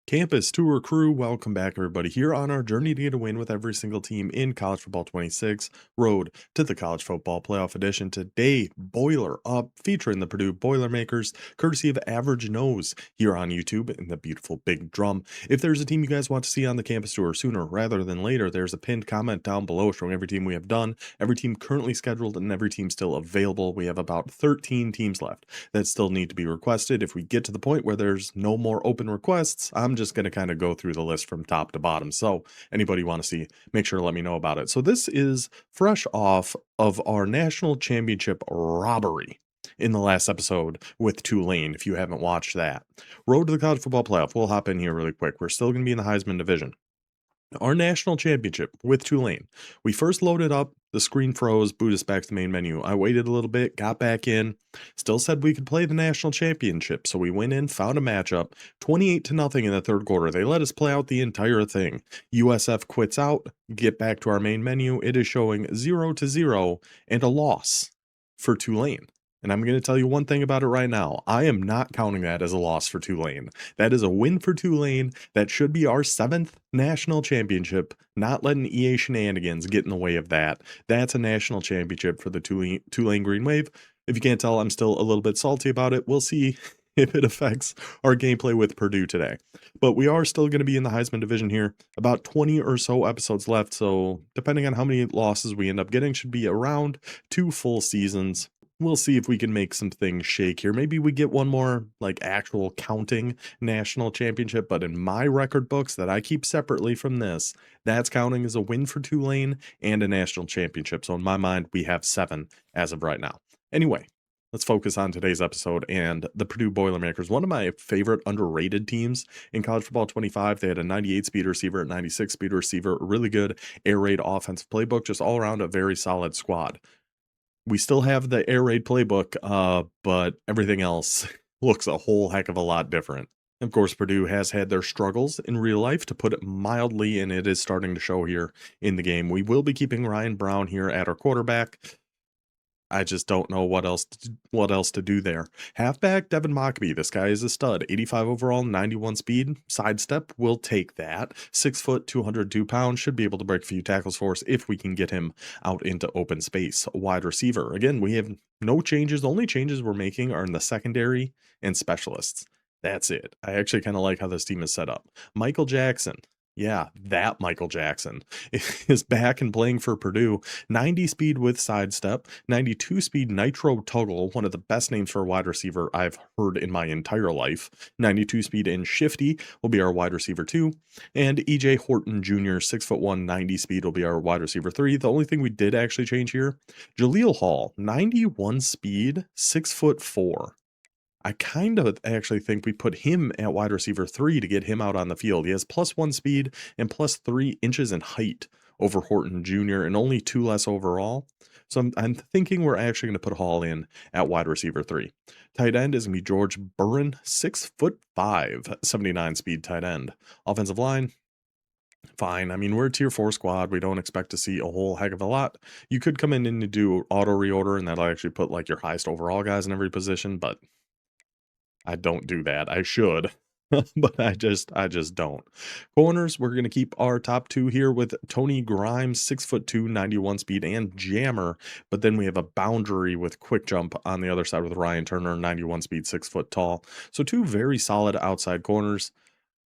Campus Tour crew, welcome back, everybody, here on our journey to get a win with every single team in College Football 26, Road to the College Football Playoff Edition. Today, Boiler Up, featuring the Purdue Boilermakers, courtesy of Average Nose here on YouTube and the beautiful Big Drum. If there's a team you guys want to see on the Campus Tour sooner rather than later, there's a pinned comment down below showing every team we have done, every team currently scheduled, and every team still available. We have about 13 teams left that still need to be requested. If we get to the point where there's no more open requests, I'm just going to kind of go through the list from top to bottom. So anybody you want to see, make sure to let me know about it. So this is fresh off of our national championship robbery in the last episode with Tulane. If you haven't watched that, Road to the College Football Playoff, we'll hop in here really quick. We're still going to be in the Heisman division. Our national championship with Tulane. We first loaded up, the screen froze, booted us back to the main menu. I waited a little bit, got back in, still said we could play the national championship. So we went in, found a matchup, 28-0 in the third quarter. They let us play out the entire thing. USF quits out, get back to our main menu. It is showing 0-0 and a loss for Tulane. And I'm going to tell you one thing about it right now. I am not counting that as a loss for Tulane. That is a win for Tulane. That should be our 7th national championship. Not letting EA shenanigans get in the way of that. That's a national championship for the Tulane Green Wave. If you can't tell, I'm still a little bit salty about it. We'll see if it affects our gameplay with Purdue today. But we are still going to be in the Heisman division here. About 20 or so episodes left. So depending on how many losses we end up getting, should be around 2 full seasons. We'll see if we can make some things shake here. Maybe we get one more like actual counting national championship, but in my record books that I keep separately from this, that's counting as a win for Tulane and a national championship. So in my mind, we have 7 as of right now. Anyway, let's focus on today's episode and the Purdue Boilermakers, one of my favorite underrated teams in College Football 25. They had a 98 speed receiver, a 96 speed receiver, really good air raid offensive playbook, just all around a very solid squad. We still have the air raid playbook, but everything else looks a whole heck of a lot different. Of course, Purdue has had their struggles in real life, to put it mildly, and it is starting to show here in the game. We will be keeping Ryan Brown here at our quarterback. I just don't know what else to do there. Halfback Devin Mockbee. This guy is a stud. 85 overall, 91 speed. Sidestep, we'll take that. 6 foot, 202 pounds. Should be able to break a few tackles for us if we can get him out into open space. Wide receiver. Again, we have no changes. The only changes we're making are in the secondary and specialists. That's it. I actually kind of like how this team is set up. Michael Jackson. Yeah, that Michael Jackson is back and playing for Purdue. 90 speed with sidestep, 92 speed nitro toggle, one of the best names for a wide receiver I've heard in my entire life. 92 speed and shifty will be our wide receiver 2. And EJ Horton Jr., 6'1", 90 speed will be our wide receiver 3. The only thing we did actually change here, Jaleel Hall, 91 speed, 6'4". I kind of actually think we put him at wide receiver 3 to get him out on the field. He has +1 speed and +3 inches in height over Horton Jr. and only 2 less overall. So I'm thinking we're actually going to put Hall in at wide receiver 3. Tight end is going to be George Burren, 6'5", 79 speed tight end. Offensive line, fine. I mean, we're a tier 4 squad. We don't expect to see a whole heck of a lot. You could come in and do auto reorder, and that'll actually put like your highest overall guys in every position, but I don't do that. I should, but I just don't. Corners, we're going to keep our top 2 here with Tony Grimes, 6'2", 91 speed, and jammer. But then we have a boundary with quick jump on the other side with Ryan Turner, 91 speed, 6 foot tall. So 2 very solid outside corners.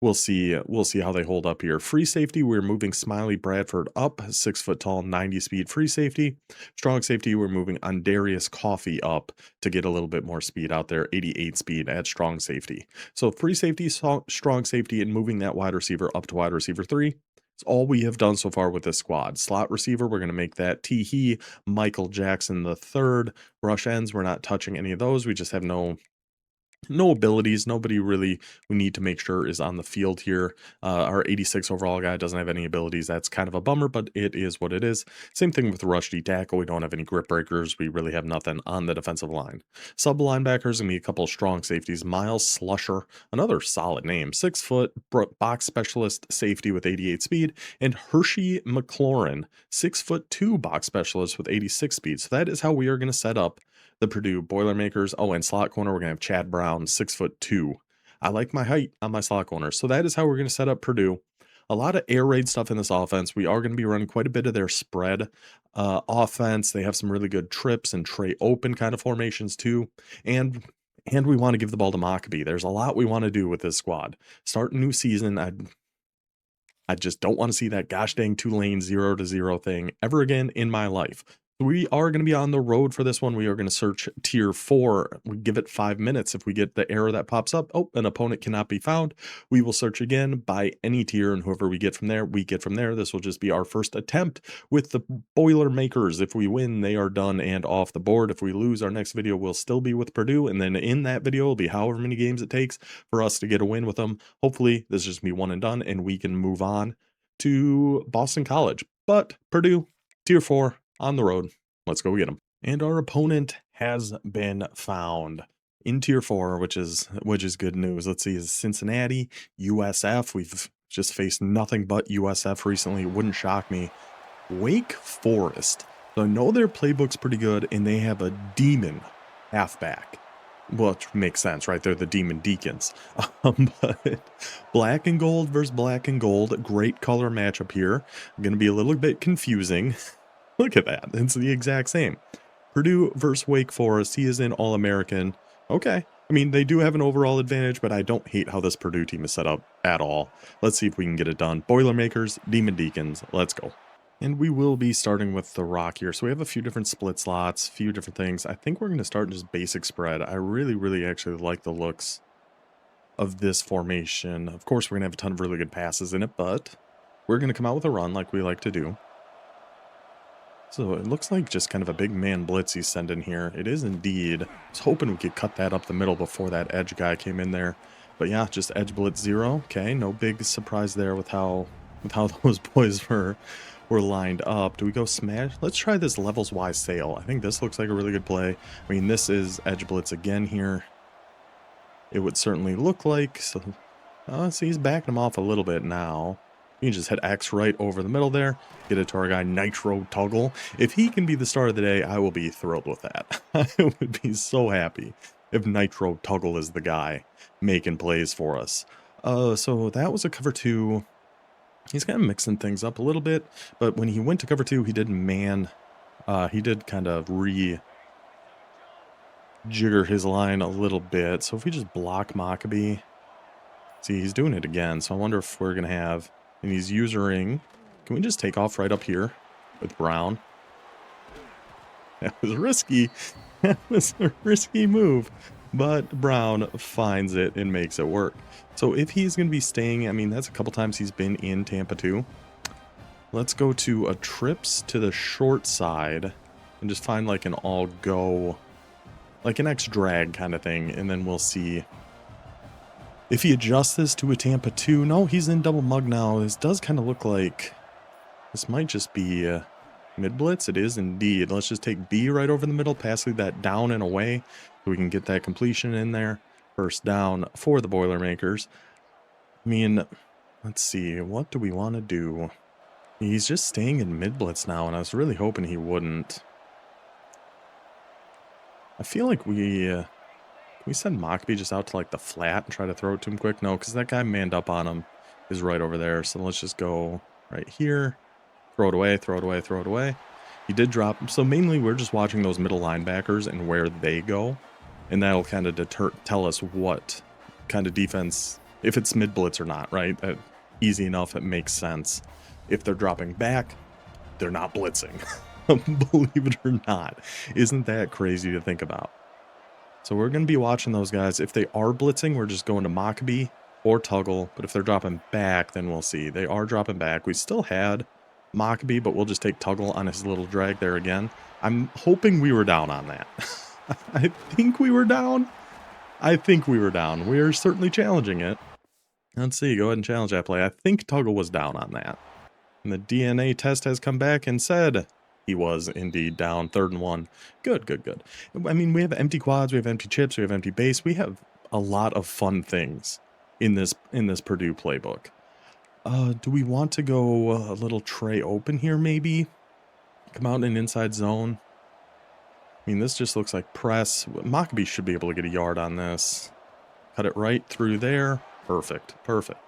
We'll see how they hold up here. Free safety, we're moving Smiley Bradford up, 6 foot tall, 90 speed free safety. Strong safety, we're moving Andarius Coffey up to get a little bit more speed out there, 88 speed at strong safety. So free safety, strong safety, and moving that wide receiver up to wide receiver 3. It's all we have done so far with this squad. Slot receiver, we're going to make that T.H. Michael Jackson III. Rush ends, we're not touching any of those. We just have no abilities. Nobody really we need to make sure is on the field here. Our 86 overall guy doesn't have any abilities. That's kind of a bummer, but it is what it is. Same thing with rush D tackle. We don't have any grip breakers. We really have nothing on the defensive line. Sub linebackers, gonna be a couple of strong safeties. Miles Slusher, another solid name, 6 foot box specialist safety with 88 speed, and Hershey McLaurin, 6'2" box specialist with 86 speed. So that is how we are going to set up the Purdue Boilermakers. Oh, and slot corner, we're going to have Chad Brown, 6'2", I like my height on my slot corner. So that is how we're going to set up Purdue. A lot of air raid stuff in this offense. We are going to be running quite a bit of their spread offense. They have some really good trips and tray open kind of formations too. And we want to give the ball to Mockabee. There's a lot we want to do with this squad. Start a new season. I just don't want to see that gosh dang Tulane 0-0 thing ever again in my life. We are going to be on the road for this one. We are going to search tier 4. We give it 5 minutes. If we get the error that pops up, oh, an opponent cannot be found, we will search again by any tier, and whoever we get from there, we get from there. This will just be our first attempt with the Boilermakers. If we win, they are done and off the board. If we lose, our next video will still be with Purdue, and then in that video will be however many games it takes for us to get a win with them. Hopefully, this is just be one and done, and we can move on to Boston College. But Purdue, tier 4, on the road. Let's go get them. And our opponent has been found in tier 4, which is good news. Let's see, is Cincinnati, USF. We've just faced nothing but USF recently. It wouldn't shock me. Wake Forest. So I know their playbook's pretty good, and they have a demon halfback. Which makes sense, right? They're the Demon Deacons. But black and gold versus black and gold. Great color matchup here. Going to be a little bit confusing. Look at that. It's the exact same. Purdue versus Wake Forest. He is an All-American. Okay. I mean, they do have an overall advantage, but I don't hate how this Purdue team is set up at all. Let's see if we can get it done. Boilermakers, Demon Deacons. Let's go. And we will be starting with the rock here. So we have a few different split slots, a few different things. I think we're going to start just basic spread. I really actually like the looks of this formation. Of course, we're going to have a ton of really good passes in it, but we're going to come out with a run like we like to do. So it looks like just kind of a big man blitz he's sending here. It is indeed. I was hoping we could cut that up the middle before that edge guy came in there. But yeah, just edge blitz 0. Okay, no big surprise there with how those boys were lined up. Do we go smash? Let's try this levels wise sail. I think this looks like a really good play. I mean, this is edge blitz again here. It would certainly look like. So, see, he's backing him off a little bit now. You can just hit X right over the middle there. Get it to our guy, Nitro Tuggle. If he can be the star of the day, I will be thrilled with that. I would be so happy if Nitro Tuggle is the guy making plays for us. So that was a cover 2. He's kind of mixing things up a little bit, but when he went to cover 2, he did he did kind of jigger his line a little bit. So if we just block Mockabee, see, he's doing it again. So I wonder if we're going to have, and he's usering, can we just take off right up here with Brown? That was risky. That was a risky move, but Brown finds it and makes it work. So if he's going to be staying, I mean, that's a couple times he's been in Tampa too. Let's go to a trips to the short side and just find like an all-go, like an X drag kind of thing, and then we'll see if he adjusts this to a Tampa 2. No, he's in double mug now. This does kind of look like this might just be mid blitz. It is indeed. Let's just take B right over the middle, pass that down and away so we can get that completion in there. First down for the Boilermakers. I mean, let's see. What do we want to do? He's just staying in mid blitz now, and I was really hoping he wouldn't. I feel like we send Mockabee just out to like the flat and try to throw it to him quick? No, because that guy manned up on him is right over there. So let's just go right here. Throw it away, throw it away, throw it away. He did drop. So mainly we're just watching those middle linebackers and where they go. And that'll kind of tell us what kind of defense, if it's mid blitz or not, right? Easy enough, it makes sense. If they're dropping back, they're not blitzing. Believe it or not. Isn't that crazy to think about? So we're going to be watching those guys. If they are blitzing, we're just going to Mockabee or Tuggle. But if they're dropping back, then we'll see. They are dropping back. We still had Mockabee, but we'll just take Tuggle on his little drag there again. I'm hoping we were down on that. I think we were down. I think we were down. We are certainly challenging it. Let's see. Go ahead and challenge that play. I think Tuggle was down on that. And the DNA test has come back and said he was indeed down. 3rd and 1. Good, good, good. I mean, we have empty quads, we have empty chips, we have empty base. We have a lot of fun things in this Purdue playbook. Do we want to go a little tray open here maybe? Come out in an inside zone. I mean, this just looks like press. Mockabee should be able to get a yard on this. Cut it right through there. Perfect. Perfect.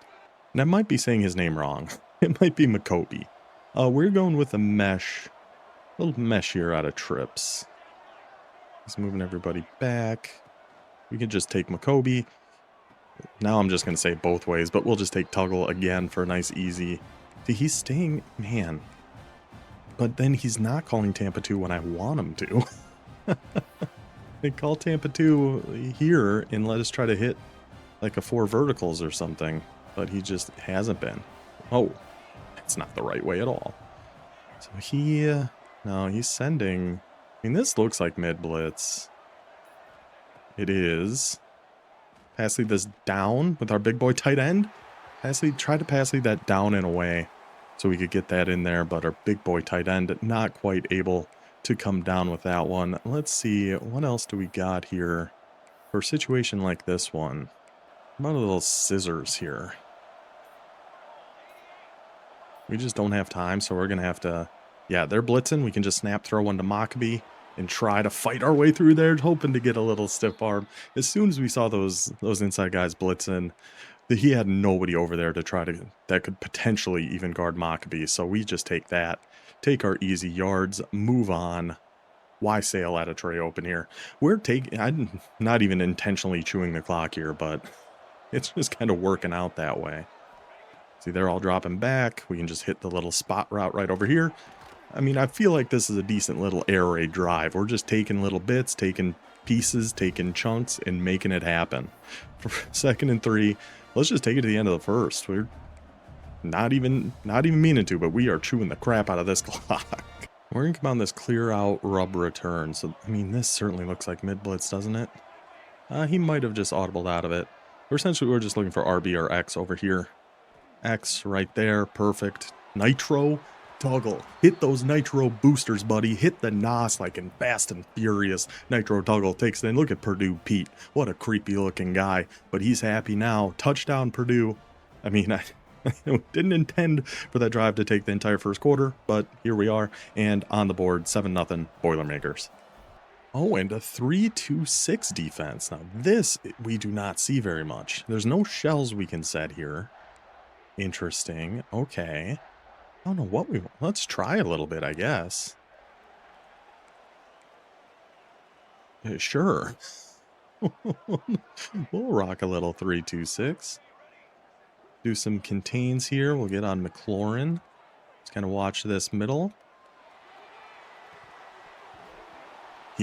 And I might be saying his name wrong. It might be Makobi. We're going with a mesh. A little mesh here out of trips. He's moving everybody back. We can just take Makobi. Now I'm just going to say both ways, but we'll just take Tuggle again for a nice easy. See, he's staying, man. But then he's not calling Tampa 2 when I want him to. They call Tampa 2 here and let us try to hit like a 4 verticals or something. But he just hasn't been. Oh, that's not the right way at all. So no, he's sending. I mean, this looks like mid blitz. It is. Pass lead this down with our big boy tight end. Try to pass lead that down and away so we could get that in there. But our big boy tight end not quite able to come down with that one. Let's see, what else do we got here for a situation like this one? How about a little scissors here? We just don't have time, so we're going to have to... Yeah, they're blitzing. We can just snap throw one to Maccabee and try to fight our way through there, hoping to get a little stiff arm. As soon as we saw those inside guys blitzing, he had nobody over there to try to... that could potentially even guard Maccabee, so we just take that. Take our easy yards, move on. Why sail at a tray open here? I'm not even intentionally chewing the clock here, but it's just kind of working out that way. See, they're all dropping back. We can just hit the little spot route right over here. I mean, I feel like this is a decent little air raid drive. We're just taking little bits, taking pieces, taking chunks, and making it happen. For 2nd and 3, let's just take it to the end of the first. We're not even meaning to, but we are chewing the crap out of this clock. We're going to come on this clear out rub return. So, I mean, this certainly looks like mid blitz, doesn't it? He might have just audibled out of it. We're just looking for RB or X over here. X right there. Perfect. Nitro. Tuggle. Hit those nitro boosters, buddy. Hit the NOS like in Fast and Furious. Nitro Tuggle takes it in. Look at Purdue Pete. What a creepy looking guy. But he's happy now. Touchdown Purdue. I mean, I didn't intend for that drive to take the entire first quarter, but here we are. And on the board, 7-0 Boilermakers. Oh, and a 3-2-6 defense. Now this we do not see very much. There's no shells we can set here. Interesting. Okay. I don't know what we want. Let's try a little bit, I guess. Sure. We'll rock a little 3-2-6. Do some contains here. We'll get on McLaurin. Just kind of watch this middle.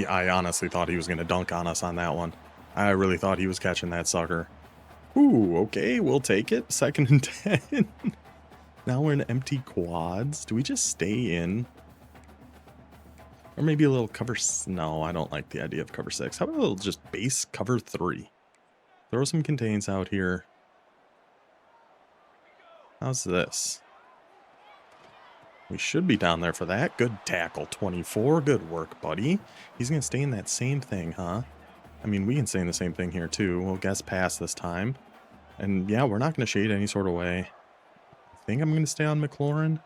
I honestly thought he was going to dunk on us on that one. I really thought he was catching that sucker. Ooh, okay, we'll take it. 2nd and 10. Now we're in empty quads. Do we just stay in? Or maybe a little cover... No, I don't like the idea of cover 6. How about a little just base cover 3? Throw some contains out here. How's this? We should be down there for that. Good tackle, 24. Good work, buddy. He's going to stay in that same thing, huh? I mean, we can stay in the same thing here, too. We'll guess pass this time. And, yeah, we're not going to shade any sort of way. I think I'm going to stay on McLaurin.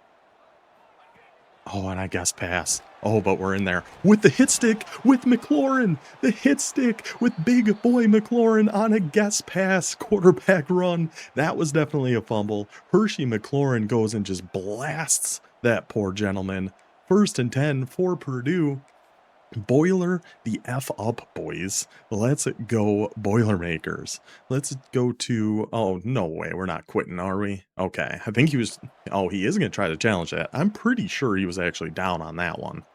Oh, and I guess pass. Oh, but we're in there with the hit stick with McLaurin. The hit stick with big boy McLaurin on a guess pass quarterback run. That was definitely a fumble. Hershey McLaurin goes and just blasts that poor gentleman. 1st and 10 for Purdue. Boiler the F up, boys. Let's go Boilermakers. Let's go to... Oh, no way. We're not quitting, are we? Okay. I think he was... Oh, he is going to try to challenge that. I'm pretty sure he was actually down on that one.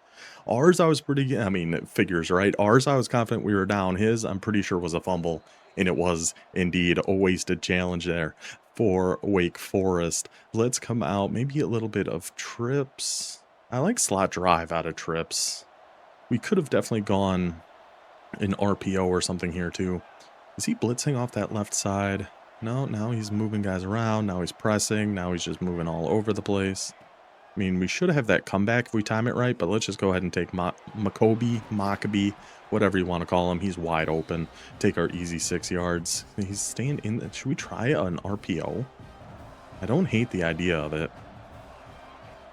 Ours, I was pretty... I mean, it figures, right? Ours, I was confident we were down. His, I'm pretty sure was a fumble. And it was indeed a wasted challenge there for Wake Forest. Let's come out. Maybe a little bit of trips. I like slot drive out of trips. We could have definitely gone an RPO or something here too. Is he blitzing off that left side? No, now he's moving guys around. Now he's pressing. Now he's just moving all over the place. I mean, we should have that comeback if we time it right, but let's just go ahead and take Maccabee, whatever you want to call him. He's wide open. Take our easy 6 yards. He's staying in. Should we try an RPO? I don't hate the idea of it.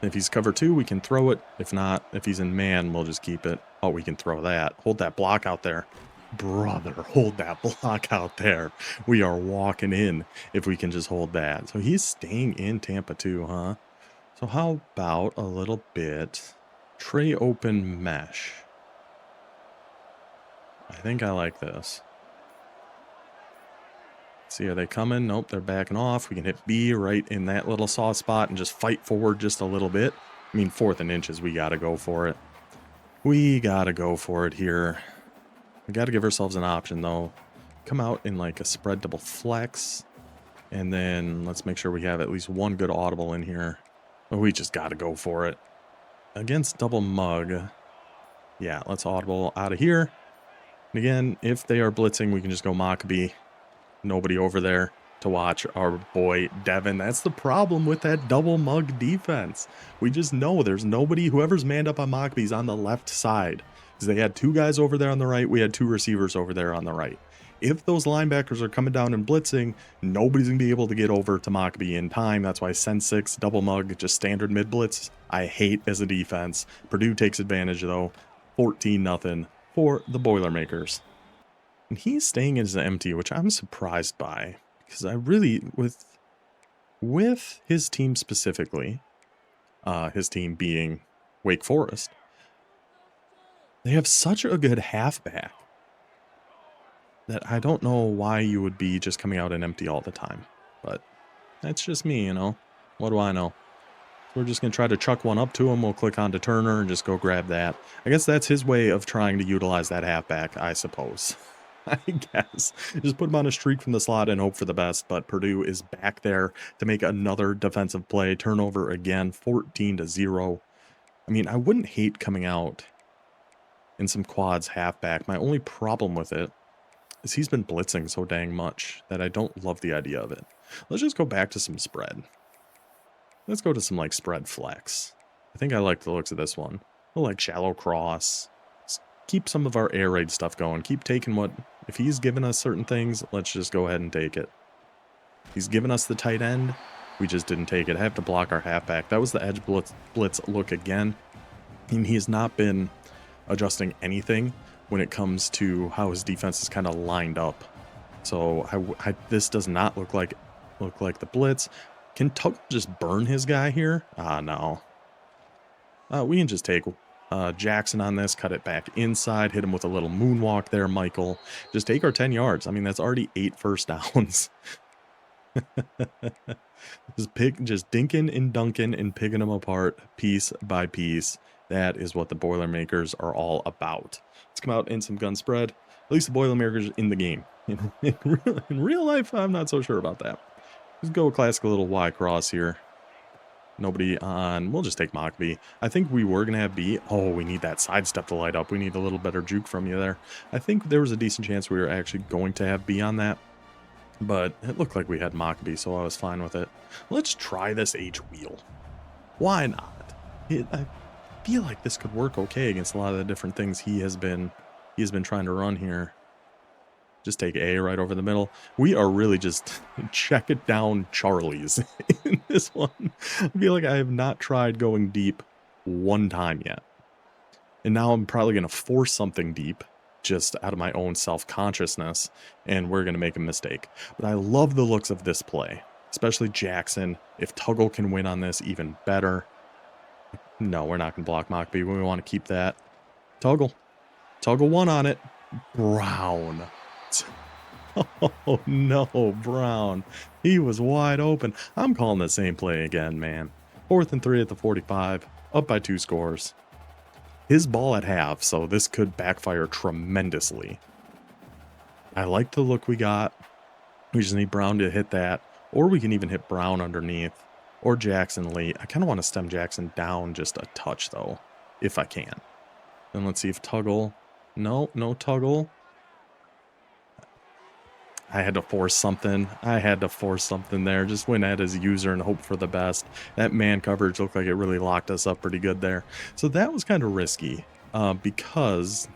If he's cover 2, we can throw it. If not, if he's in man, we'll just keep it. Oh, we can throw that. Hold that block out there. Brother, hold that block out there. We are walking in if we can just hold that. So he's staying in Tampa too, huh? So how about a little bit tray open mesh? I think I like this. See, are they coming? Nope, they're backing off. We can hit B right in that little soft spot and just fight forward just a little bit. I mean, 4th and inches, we got to go for it. We got to go for it here. We got to give ourselves an option, though. Come out in like a spread double flex. And then let's make sure we have at least one good audible in here. Oh, we just got to go for it. Against double mug. Yeah, let's audible out of here. And again, if they are blitzing, we can just go Maccabee. Nobody over there to watch our boy Devin. That's the problem with that double mug defense. We just know there's nobody. Whoever's manned up on Maccabee's on the left side. Because they had 2 guys over there on the right. We had 2 receivers over there on the right. If those linebackers are coming down and blitzing, nobody's going to be able to get over to Maccabee in time. That's why send 6, double mug, just standard mid blitz. I hate as a defense. Purdue takes advantage though. 14-0 for the Boilermakers. And he's staying as empty, which I'm surprised by. Because I really, with his team specifically, his team being Wake Forest, they have such a good halfback that I don't know why you would be just coming out and empty all the time. But that's just me, you know. What do I know? We're just going to try to chuck one up to him. We'll click onto Turner and just go grab that. I guess that's his way of trying to utilize that halfback, I suppose. I guess. Just put him on a streak from the slot and hope for the best. But Purdue is back there to make another defensive play. Turnover again, 14-0. I mean, I wouldn't hate coming out in some quads halfback. My only problem with it is he's been blitzing so dang much that I don't love the idea of it. Let's just go back to some spread. Let's go to some like spread flex. I think I like the looks of this one. I like shallow cross. Let's keep some of our air raid stuff going. Keep taking what, if he's given us certain things, let's just go ahead and take it. He's given us the tight end. We just didn't take it. I have to block our halfback. That was the edge blitz look again. And he has not been adjusting anything when it comes to how his defense is kind of lined up. So this does not look like the blitz. Can Tuggle just burn his guy here? Ah, no. We can just take Jackson on this, cut it back inside, hit him with a little moonwalk there, Michael. Just take our 10 yards. I mean, that's already 8 first downs. just dinking and dunking and picking them apart piece by piece. That is what the Boilermakers are all about. Let's come out in some gun spread. At least the Boilermakers in the game. In real life, I'm not so sure about that. Let's go classic little Y cross here. Nobody on. We'll just take Maccabee. I think we were going to have B. Oh, we need that sidestep to light up. We need a little better juke from you there. I think there was a decent chance we were actually going to have B on that. But it looked like we had Maccabee, so I was fine with it. Let's try this H wheel. Why not? I feel like this could work okay against a lot of the different things he has been trying to run here. Just take A right over the middle. We are really just check it down Charlies in this one. I feel like I have not tried going deep one time yet. And now I'm probably going to force something deep just out of my own self-consciousness, and we're going to make a mistake. But I love the looks of this play, especially Jackson. If Tuggle can win on this, even better. No, we're not going to block Maccabee. We want to keep that. Tuggle won on it. Brown. Oh no, Brown. He was wide open. I'm calling the same play again, man. 4th and 3 at the 45. Up by 2 scores. His ball at half, so this could backfire tremendously. I like the look we got. We just need Brown to hit that. Or we can even hit Brown underneath. Or Jackson late. I kind of want to stem Jackson down just a touch, though. If I can. Then let's see if Tuggle... No Tuggle. I had to force something. There. Just went at his user and hope for the best. That man coverage looked like it really locked us up pretty good there. So that was kind of risky because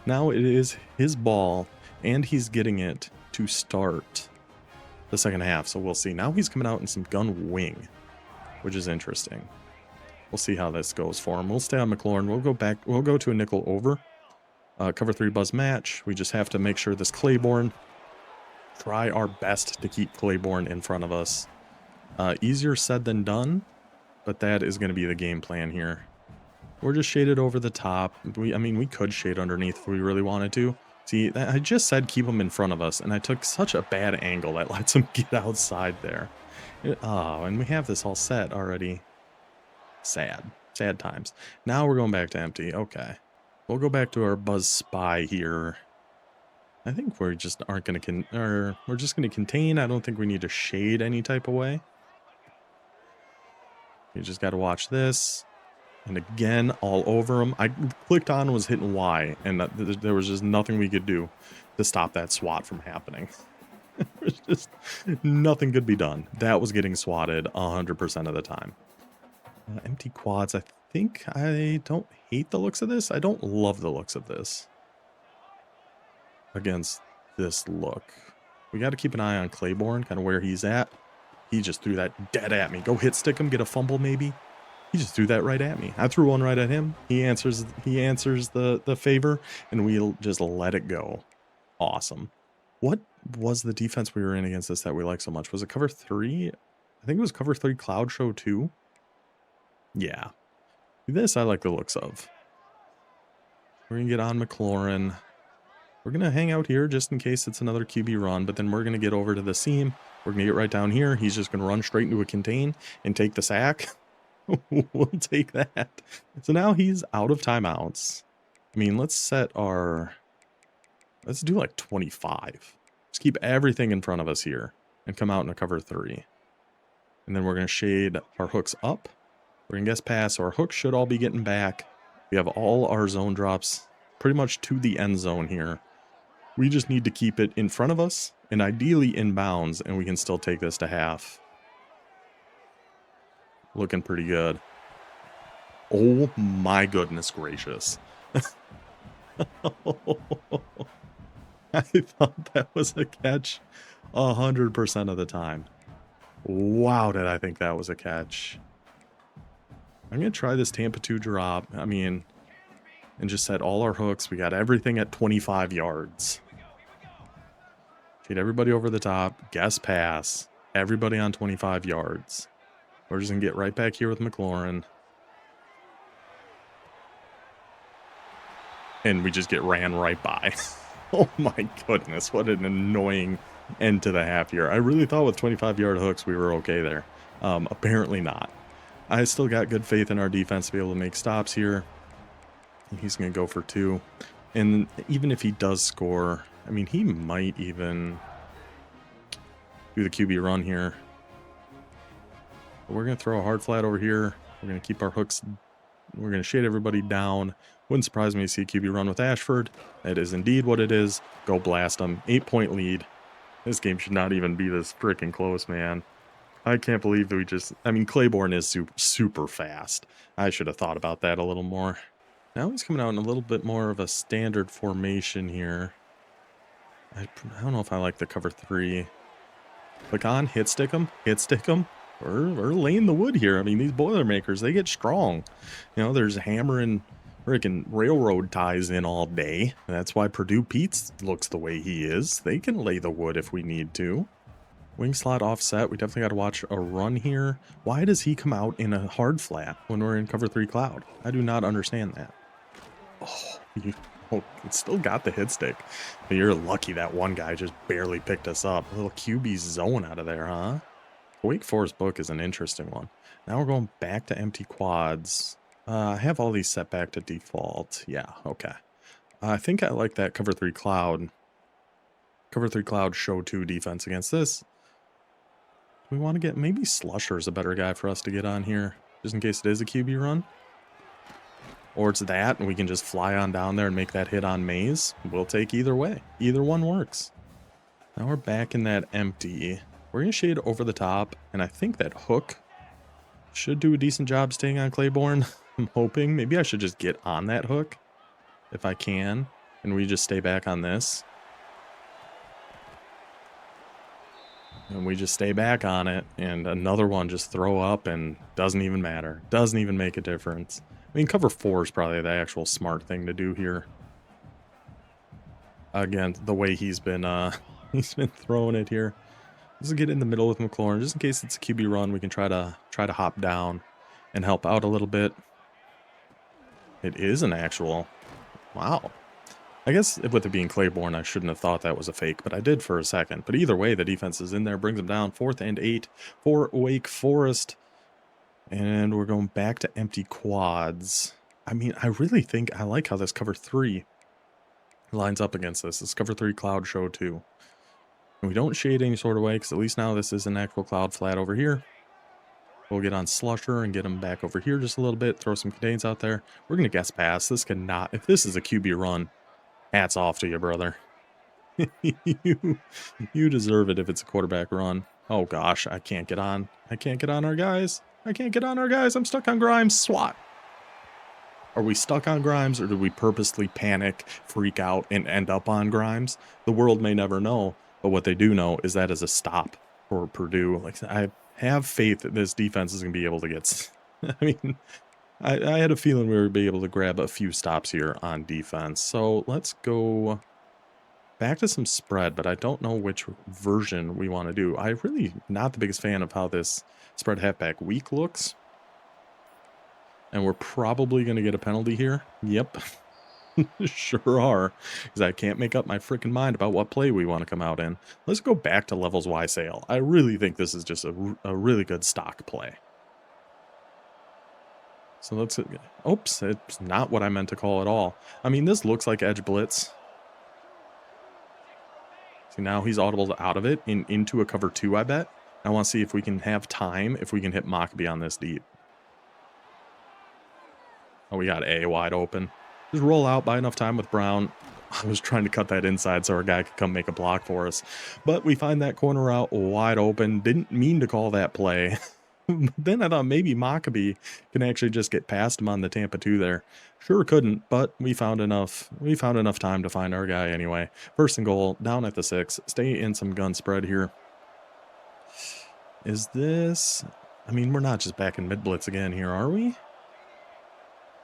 now it is his ball and he's getting it to start the second half. So we'll see. Now he's coming out in some gun wing, which is interesting. We'll see how this goes for him. We'll stay on McLaurin. We'll go back. We'll go to a nickel over. Cover 3 buzz match. We just have to make sure this Claiborne, try our best to keep Claiborne in front of us. Easier said than done, but that is going to be the game plan here. We're just shaded over the top. I mean, we could shade underneath if we really wanted to. See, I just said keep him in front of us, and I took such a bad angle that lets him get outside there. Oh, and we have this all set already. Sad. Sad times. Now we're going back to empty. Okay. We'll go back to our Buzz Spy here. I think we just aren't going to... we're just going to contain. I don't think we need to shade any type of way. You just got to watch this. And again, all over him. I clicked on and was hitting Y, and there was just nothing we could do to stop that swat from happening. There's just nothing could be done. That was getting swatted 100% of the time. Empty quads. I think I don't hate the looks of this. I don't love the looks of this against this look. We got to keep an eye on Claiborne, kind of where he's at. He just threw that dead at me. Go hit stick him, get a fumble maybe. He just threw that right at me. I threw one right at him. He answers the favor, and we'll just let it go. Awesome. What was the defense we were in against this that we like so much? Was it cover 3? I think it was cover 3 Cloud Show 2. Yeah. This I like the looks of. We're going to get on McLaurin. We're going to hang out here just in case it's another QB run, but then we're going to get over to the seam. We're going to get right down here. He's just going to run straight into a contain and take the sack. We'll take that. So now he's out of timeouts. I mean, let's do like 25. Just keep everything in front of us here and come out in a cover 3. And then we're going to shade our hooks up. We're going to guess pass. So our hooks should all be getting back. We have all our zone drops pretty much to the end zone here. We just need to keep it in front of us and ideally in bounds, and we can still take this to half. Looking pretty good. Oh my goodness gracious. I thought that was a catch 100% of the time. Wow, did I think that was a catch. I'm going to try this Tampa 2 drop. I mean, and just set all our hooks. We got everything at 25 yards. Feed everybody over the top. Guess pass. Everybody on 25 yards. We're just going to get right back here with McLaurin. And we just get ran right by. Oh my goodness, what an annoying end to the half here. I really thought with 25-yard hooks we were okay there. Apparently not. I still got good faith in our defense to be able to make stops here. He's going to go for 2. And even if he does score, I mean, he might even do the QB run here. But we're going to throw a hard flat over here. We're going to keep our hooks. We're going to shade everybody down. Wouldn't surprise me to see a QB run with Ashford. That is indeed what it is. Go blast them. 8-point lead. This game should not even be this freaking close, man. I can't believe that we just... I mean, Claiborne is super fast. I should have thought about that a little more. Now he's coming out in a little bit more of a standard formation here. I don't know if I like the cover 3. Click on, hit stick him, We're laying the wood here. I mean, these Boilermakers, they get strong. You know, there's hammering freaking railroad ties in all day. That's why Purdue Pete's looks the way he is. They can lay the wood if we need to. Wing slot offset. We definitely got to watch a run here. Why does he come out in a hard flat when we're in cover 3 cloud? I do not understand that. Oh, it's still got the hit stick. But you're lucky that one guy just barely picked us up. A little QB zone out of there, huh? Wake Forest book is an interesting one. Now we're going back to empty quads. I have all these set back to default. Yeah, okay. I think I like that cover 3 cloud. Cover 3 cloud show 2 defense against this. We want to get... Maybe Slusher's a better guy for us to get on here. Just in case it is a QB run. Or it's that, and we can just fly on down there and make that hit on Maze. We'll take either way. Either one works. Now we're back in that empty. We're going to shade over the top, and I think that hook should do a decent job staying on Claiborne. I'm hoping. Maybe I should just get on that hook, if I can, and we just stay back on this. And we just stay back on it, and another one just throw up, and doesn't even matter. Doesn't even make a difference. I mean, cover 4 is probably the actual smart thing to do here. Again, the way he's been he's been throwing it here. Just get in the middle with McLaurin, just in case it's a QB run. We can try to hop down and help out a little bit. It is an actual. Wow. I guess with it being Claiborne, I shouldn't have thought that was a fake, but I did for a second. But either way, the defense is in there, brings them down. 4th and 8 for Wake Forest. And we're going back to empty quads. I mean, I really think I like how this cover 3 lines up against this. This cover 3 cloud show too. And we don't shade any sort of way, because at least now this is an actual cloud flat over here. We'll get on Slusher and get him back over here just a little bit. Throw some contains out there. We're going to guess pass. This cannot, if this is a QB run, hats off to you, brother. you deserve it if it's a quarterback run. Oh gosh, I can't get on. I can't get on our guys. I can't get on our guys. I'm stuck on Grimes. SWAT. Are we stuck on Grimes, or did we purposely panic, freak out, and end up on Grimes? The world may never know, but what they do know is that is a stop for Purdue. Like, I have faith that this defense is going to be able to get... I mean, I had a feeling we would be able to grab a few stops here on defense. So let's go back to some spread, but I don't know which version we want to do. I'm really not the biggest fan of how this spread halfback weak looks. And we're probably going to get a penalty here. Yep. Sure are. Because I can't make up my freaking mind about what play we want to come out in. Let's go back to levels Y sale. I really think this is just a really good stock play. So let's... Oops, it's not what I meant to call at all. I mean, this looks like edge blitz. See, now he's audible out of it into a cover 2, I bet. I want to see if we can have time, if we can hit Mockbee on this deep. Oh, we got A wide open. Just roll out by enough time with Brown. I was trying to cut that inside so our guy could come make a block for us. But we find that corner out wide open. Didn't mean to call that play. Then I thought maybe Mockbee can actually just get past him on the Tampa 2 there. Sure couldn't, but we found enough time to find our guy anyway. 1st and goal, down at the 6. Stay in some gun spread here. Is this... I mean, we're not just back in mid-blitz again here, are we?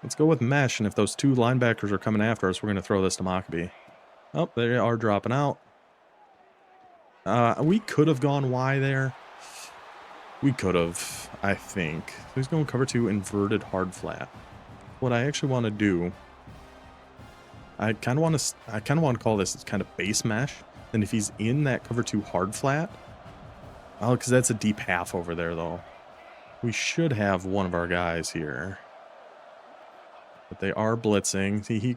Let's go with mesh, and if those 2 linebackers are coming after us, we're going to throw this to Mockbee. Oh, they are dropping out. We could have gone Y there. We could have, I think. He's going cover 2 inverted hard flat. What I actually want to do, I kind of want to call this kind of base mesh. And if he's in that cover 2 hard flat, oh, because that's a deep half over there though. We should have one of our guys here. But they are blitzing. See, he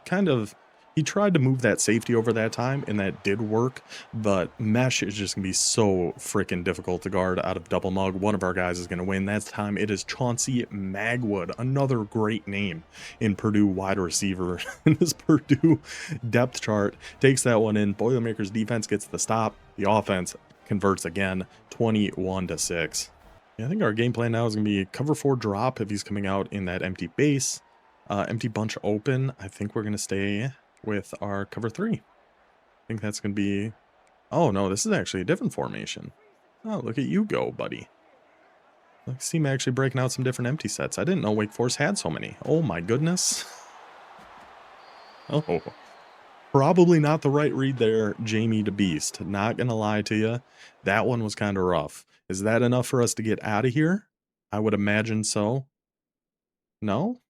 tried to move that safety over that time, and that did work. But mesh is just going to be so freaking difficult to guard out of double mug. One of our guys is going to win. That time it is Chauncey Magwood, another great name in Purdue wide receiver. In this Purdue depth chart, takes that one in. Boilermakers defense gets the stop. The offense converts again, 21-6. Yeah, I think our game plan now is going to be cover 4 drop if he's coming out in that empty base. Empty bunch open. I think we're going to stay with our cover 3. I think that's going to be... Oh, no, this is actually a different formation. Oh, look at you go, buddy. I see him actually breaking out some different empty sets. I didn't know Wake Forest had so many. Oh, my goodness. Oh, probably not the right read there, Jamie the Beast. Not going to lie to you. That one was kind of rough. Is that enough for us to get out of here? I would imagine so. No?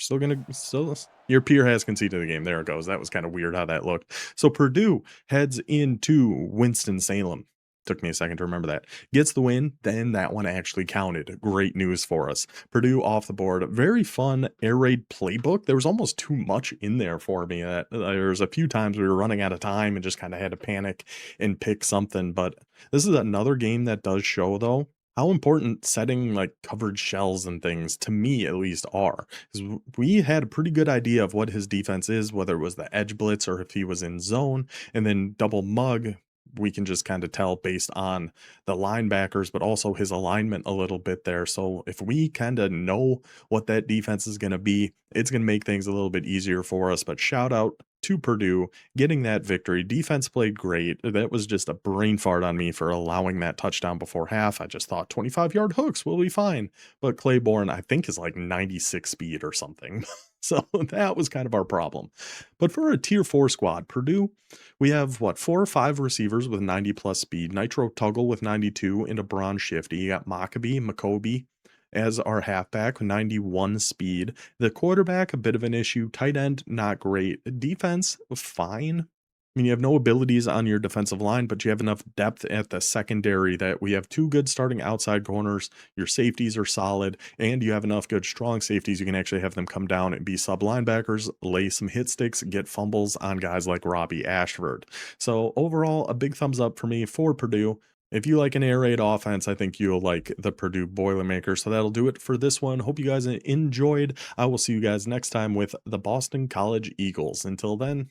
Still, your peer has conceded the game. There it goes. That was kind of weird how that looked. So Purdue heads into Winston-Salem. Took me a second to remember that. Gets the win, then that one actually counted. Great news for us. Purdue off the board. Very fun air raid playbook. There was almost too much in there for me. There was a few times we were running out of time and just kind of had to panic and pick something. But this is another game that does show, though, how important setting like covered shells and things, to me at least, are. Because we had a pretty good idea of what his defense is, whether it was the edge blitz or if he was in zone, and then double mug, we can just kind of tell based on the linebackers, but also his alignment a little bit there. So if we kind of know what that defense is going to be, it's going to make things a little bit easier for us. But shout out to Purdue, getting that victory. Defense played great. That was just a brain fart on me for allowing that touchdown before half. I just thought 25-yard hooks will be fine. But Claiborne, I think, is like 96 speed or something. So that was kind of our problem. But for a tier 4 squad, Purdue, we have what, 4 or 5 receivers with 90 plus speed, Nitro Tuggle with 92, and a Bronze Shifty. You got Maccabee as our halfback with 91 speed. The quarterback, a bit of an issue. Tight end, not great. Defense, fine. I mean, you have no abilities on your defensive line, but you have enough depth at the secondary that we have 2 good starting outside corners. Your safeties are solid, and you have enough good strong safeties. You can actually have them come down and be sub linebackers, lay some hit sticks, get fumbles on guys like Robbie Ashford. So overall, a big thumbs up for me for Purdue. If you like an air raid offense, I think you'll like the Purdue Boilermakers. So that'll do it for this one. Hope you guys enjoyed. I will see you guys next time with the Boston College Eagles. Until then,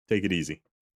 take it easy.